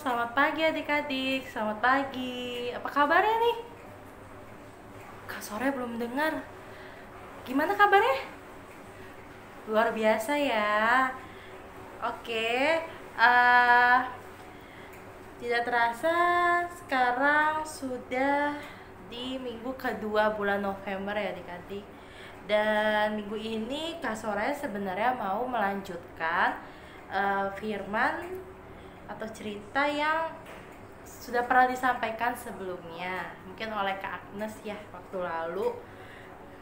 selamat pagi adik-adik. Selamat pagi. Apa kabarnya nih? Kak Sore belum dengar. Gimana kabarnya? Luar biasa ya. Oke. eh, Tidak terasa sekarang sudah di minggu kedua bulan November ya adik-adik. Dan minggu ini Kak Sore sebenarnya mau melanjutkan firman atau cerita yang sudah pernah disampaikan sebelumnya, mungkin oleh Kak Agnes ya waktu lalu.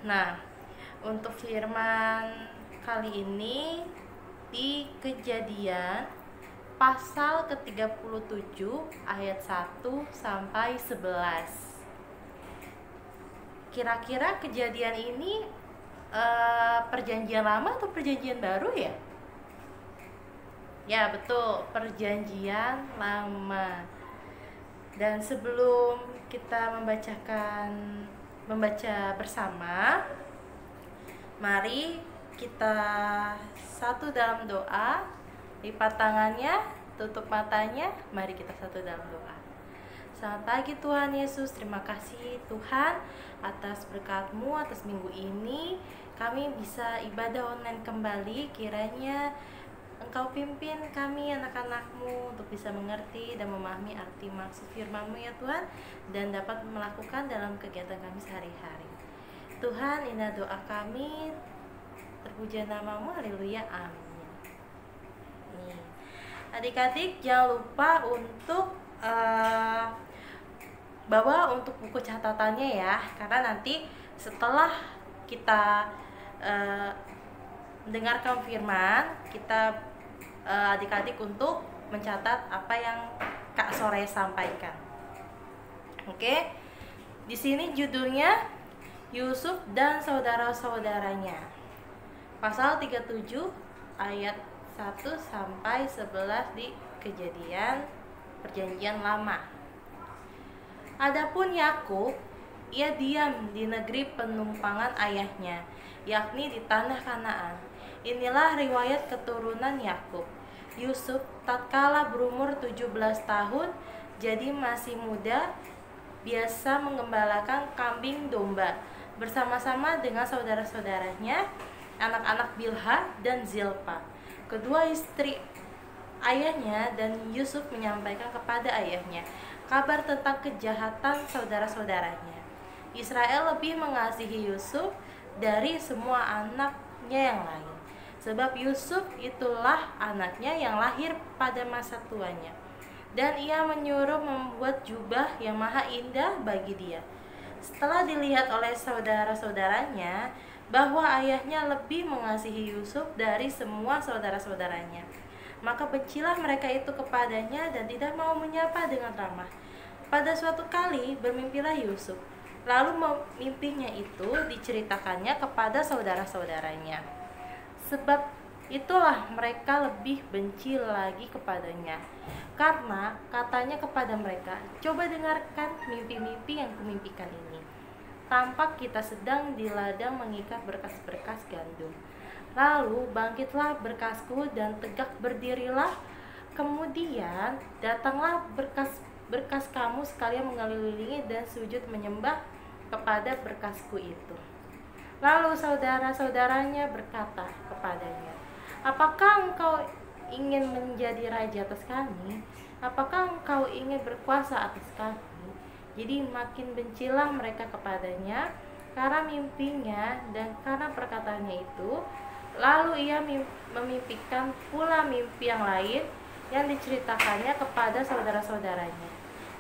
Nah, untuk firman kali ini di Kejadian pasal ke-37 ayat 1 sampai 11. Kira-kira kejadian ini perjanjian lama atau perjanjian baru ya? Ya, betul, perjanjian lama. Dan sebelum kita membaca bersama, mari kita satu dalam doa. Lipat tangannya, tutup matanya, mari kita satu dalam doa. Selamat pagi Tuhan Yesus, terima kasih Tuhan atas berkat-Mu atas minggu ini. Kami bisa ibadah online kembali, kiranya Engkau pimpin kami anak-anak-Mu untuk bisa mengerti dan memahami arti maksud firman-Mu ya Tuhan, dan dapat melakukan dalam kegiatan kami sehari-hari. Tuhan, inilah doa kami, terpuji nama-Mu, haleluya, amin. Nih, adik-adik jangan lupa untuk bawa untuk buku catatannya ya, karena nanti setelah kita mendengarkan firman, kita adik-adik untuk mencatat apa yang Kak Sore sampaikan. Oke. Di sini judulnya Yusuf dan saudara-saudaranya. Pasal 37 ayat 1 sampai 11 di Kejadian Perjanjian Lama. Adapun Yakub, ia diam di negeri penumpangan ayahnya, yakni di tanah Kanaan. Inilah riwayat keturunan Yakub. Yusuf tatkala berumur 17 tahun, jadi masih muda, biasa mengembalakan kambing domba bersama-sama dengan saudara-saudaranya, anak-anak Bilha dan Zilpa, kedua istri ayahnya. Dan Yusuf menyampaikan kepada ayahnya kabar tentang kejahatan saudara-saudaranya. Israel lebih mengasihi Yusuf dari semua anaknya yang lain, sebab Yusuf itulah anaknya yang lahir pada masa tuanya. Dan ia menyuruh membuat jubah yang maha indah bagi dia. Setelah dilihat oleh saudara-saudaranya bahwa ayahnya lebih mengasihi Yusuf dari semua saudara-saudaranya, maka bencilah mereka itu kepadanya dan tidak mau menyapa dengan ramah. Pada suatu kali bermimpilah Yusuf, lalu mimpinya itu diceritakannya kepada saudara-saudaranya. Sebab itulah mereka lebih benci lagi kepadanya, karena katanya kepada mereka, coba dengarkan mimpi-mimpi yang kumimpikan ini. Tampak kita sedang di ladang mengikat berkas-berkas gandum. Lalu bangkitlah berkasku dan tegak berdirilah. Kemudian datanglah berkas kamu sekalian mengelilingi dan sujud menyembah kepada berkasku itu. Lalu saudara-saudaranya berkata kepadanya, apakah engkau ingin menjadi raja atas kami? Apakah engkau ingin berkuasa atas kami? Jadi makin bencilah mereka kepadanya karena mimpinya dan karena perkataannya itu. Lalu ia memimpikan pula mimpi yang lain yang diceritakannya kepada saudara-saudaranya.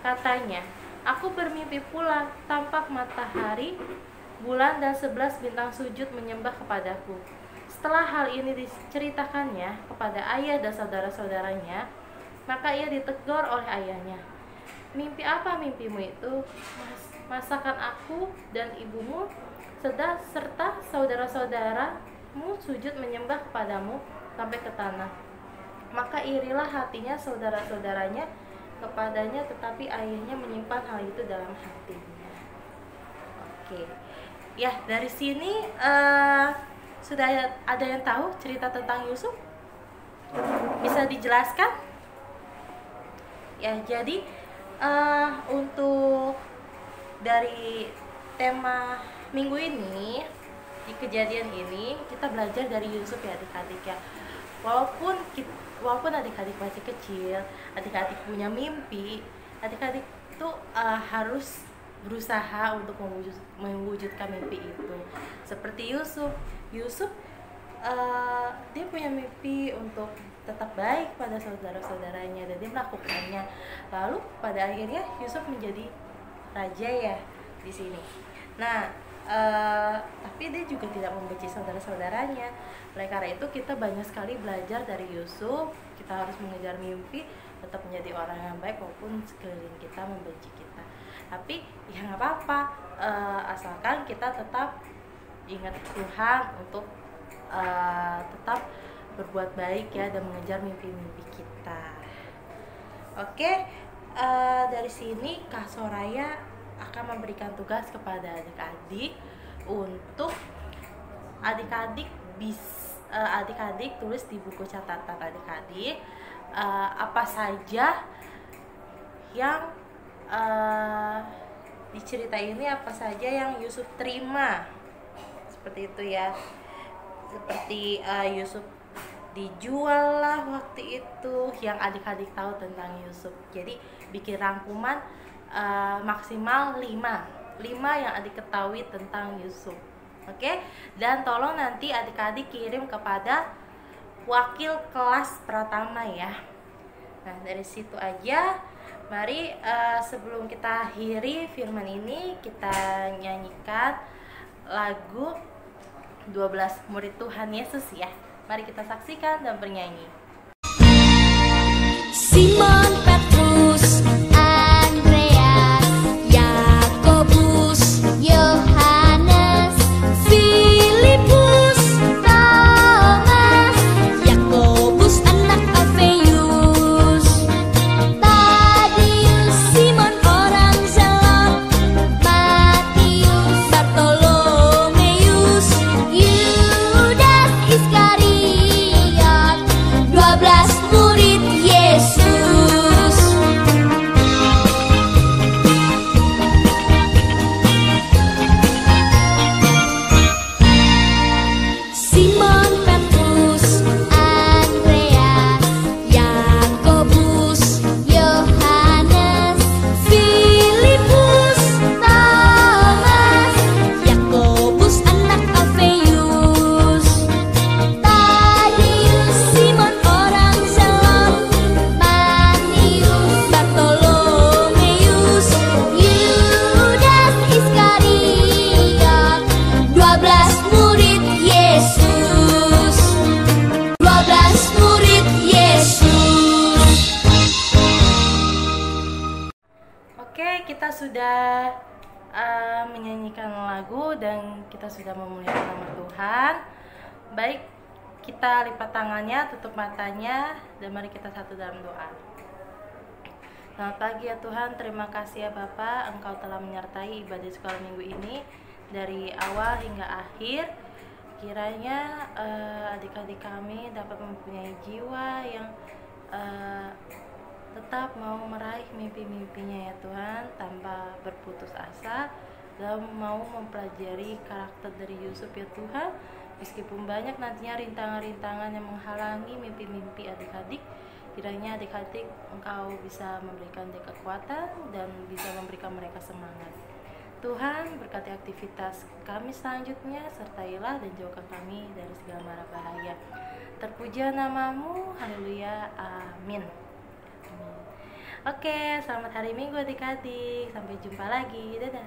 Katanya, aku bermimpi pula, tampak matahari, bulan dan 11 bintang sujud menyembah kepadaku. Setelah hal ini diceritakannya kepada ayah dan saudara-saudaranya, maka ia ditegur oleh ayahnya. Mimpi apa mimpimu itu? Masakan aku dan ibumu serta saudara-saudaramu sujud menyembah kepadamu sampai ke tanah. Maka irilah hatinya saudara-saudaranya kepadanya, tetapi ayahnya menyimpan hal itu dalam hatinya. Oke. Ya, dari sini sudah ada yang tahu cerita tentang Yusuf? Bisa dijelaskan? Ya, jadi untuk dari tema minggu ini, di kejadian ini kita belajar dari Yusuf ya adik-adik ya. Walaupun adik-adik masih kecil, adik-adik punya mimpi, adik-adik tuh harus berusaha untuk mewujudkan mimpi itu. Seperti Yusuf dia punya mimpi untuk tetap baik pada saudara-saudaranya dan dia melakukannya. Lalu pada akhirnya Yusuf menjadi raja ya di sini. Nah, tapi dia juga tidak membenci saudara-saudaranya. Oleh karena itu kita banyak sekali belajar dari Yusuf. Kita harus mengejar mimpi, tetap menjadi orang yang baik walaupun sekeliling kita membenci kita. Tapi ya nggak apa-apa, asalkan kita tetap ingat Tuhan untuk tetap berbuat baik ya dan mengejar mimpi-mimpi kita. Oke, dari sini Kak Soraya akan memberikan tugas kepada adik-adik untuk adik-adik tulis di buku catatan adik-adik apa saja yang di cerita ini, apa saja yang Yusuf terima, seperti itu ya. Seperti Yusuf dijual lah waktu itu, yang adik-adik tahu tentang Yusuf. Jadi bikin rangkuman maksimal 5 yang adik ketahui tentang Yusuf. Oke? Dan tolong nanti adik-adik kirim kepada wakil kelas Pratama ya. Nah, dari situ aja. Mari sebelum kita akhiri firman ini, kita nyanyikan lagu 12 murid Tuhan Yesus ya. Mari kita saksikan dan bernyanyi. Simon Petrus, Andreas, Yakobus, Yohanes, Filipus, Thomas, Yakobus anak Alfeus, Tadius, Simon orang Zelot, Matius, Bartolomeus, Yudas Iskariot, 12 murid Yesus. Simon Petrus, Andreas, Yakobus, Yohanes, Filipus, Thomas, Yakobus anak Alfeus, Tadius, Simon orang Zelot, Matius, Bartolomeus, Yudas Iskariot, 12 murid Yesus. 12 murid Yesus. Oke, kita sudah menyanyikan lagu dan kita sudah memuliakan nama Tuhan. Baik, kita lipat tangannya, tutup matanya, dan mari kita satu dalam doa. Selamat pagi ya Tuhan, terima kasih ya Bapak, Engkau telah menyertai ibadah sekolah minggu ini dari awal hingga akhir. Kiranya adik-adik kami dapat mempunyai jiwa yang tetap mau meraih mimpi-mimpinya ya Tuhan, tanpa berputus asa, dan mau mempelajari karakter dari Yusuf ya Tuhan. Meskipun banyak nantinya rintangan-rintangan yang menghalangi mimpi-mimpi adik-adik, kiranya adik-adik Engkau bisa memberikan dia kekuatan dan bisa memberikan mereka semangat. Tuhan, berkati aktivitas kami selanjutnya, sertailah dan jauhkan kami dari segala mara bahaya. Terpuja namamu, haleluya, amin. Oke, selamat hari Minggu adik-adik. Sampai jumpa lagi, dadah.